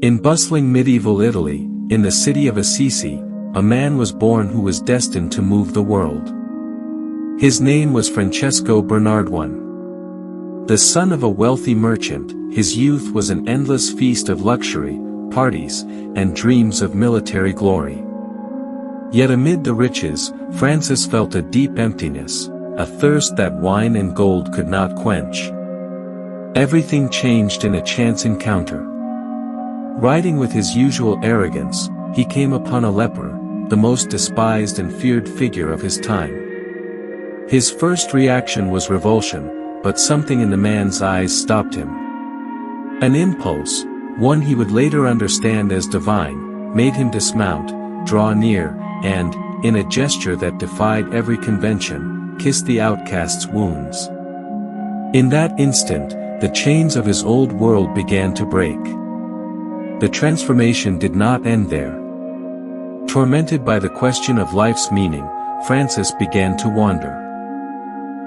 In bustling medieval Italy, in the city of Assisi, a man was born who was destined to move the world. His name was Francesco Bernardone. The son of a wealthy merchant, his youth was an endless feast of luxury, parties, and dreams of military glory. Yet amid the riches, Francis felt a deep emptiness, a thirst that wine and gold could not quench. Everything changed in a chance encounter. Riding with his usual arrogance, he came upon a leper, the most despised and feared figure of his time. His first reaction was revulsion, but something in the man's eyes stopped him. An impulse, one he would later understand as divine, made him dismount, draw near, and, in a gesture that defied every convention, kiss the outcast's wounds. In that instant, the chains of his old world began to break. The transformation did not end there. Tormented by the question of life's meaning, Francis began to wander.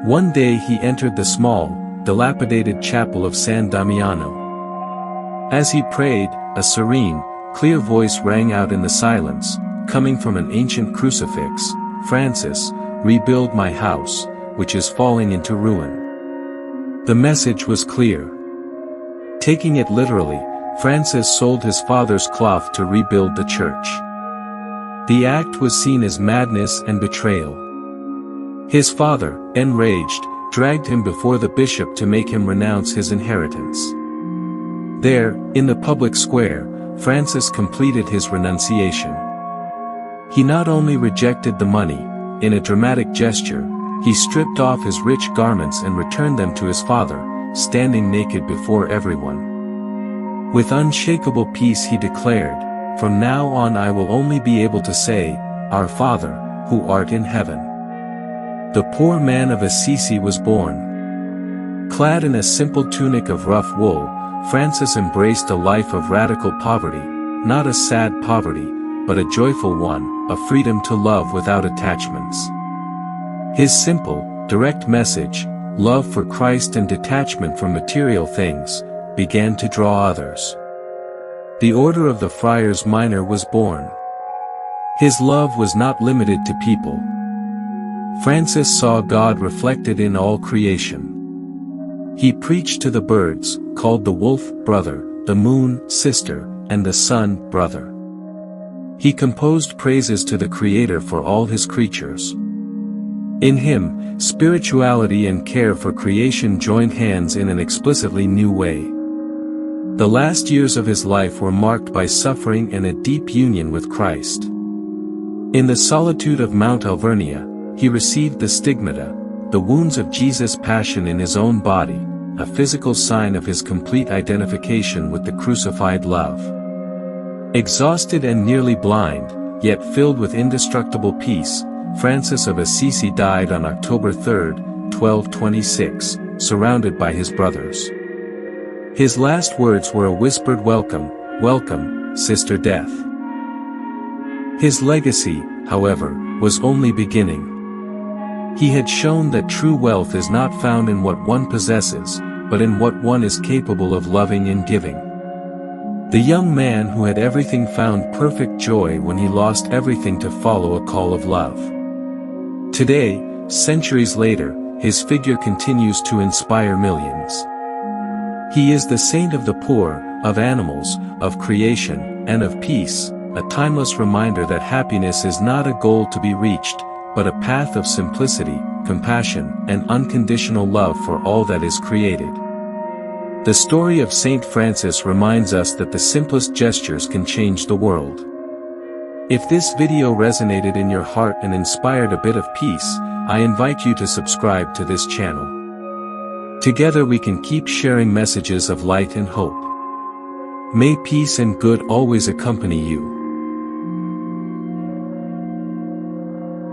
One day he entered the small, dilapidated chapel of San Damiano. As he prayed, a serene, clear voice rang out in the silence, coming from an ancient crucifix, "Francis, rebuild my house, which is falling into ruin." The message was clear. Taking it literally, Francis sold his father's cloth to rebuild the church. The act was seen as madness and betrayal. His father, enraged, dragged him before the bishop to make him renounce his inheritance. There, in the public square, Francis completed his renunciation. He not only rejected the money, in a dramatic gesture, he stripped off his rich garments and returned them to his father, standing naked before everyone. With unshakable peace he declared, "From now on I will only be able to say, 'Our Father, who art in heaven.'" The poor man of Assisi was born. Clad in a simple tunic of rough wool, Francis embraced a life of radical poverty, not a sad poverty, but a joyful one, a freedom to love without attachments. His simple, direct message, love for Christ and detachment from material things, began to draw others. The order of the Friars Minor was born. His love was not limited to people. Francis saw God reflected in all creation. He preached to the birds, called the wolf brother, the moon sister, and the sun brother. He composed praises to the Creator for all his creatures. In him, spirituality and care for creation joined hands in an explicitly new way. The last years of his life were marked by suffering and a deep union with Christ. In the solitude of Mount La Verna, he received the stigmata, the wounds of Jesus' passion in his own body, a physical sign of his complete identification with the crucified love. Exhausted and nearly blind, yet filled with indestructible peace, Francis of Assisi died on October 3, 1226, surrounded by his brothers. His last words were a whispered welcome, "Welcome, Sister Death." His legacy, however, was only beginning. He had shown that true wealth is not found in what one possesses, but in what one is capable of loving and giving. The young man who had everything found perfect joy when he lost everything to follow a call of love. Today, centuries later, his figure continues to inspire millions. He is the saint of the poor, of animals, of creation, and of peace, a timeless reminder that happiness is not a goal to be reached, but a path of simplicity, compassion, and unconditional love for all that is created. The story of Saint Francis reminds us that the simplest gestures can change the world. If this video resonated in your heart and inspired a bit of peace, I invite you to subscribe to this channel. Together we can keep sharing messages of light and hope. May peace and good always accompany you.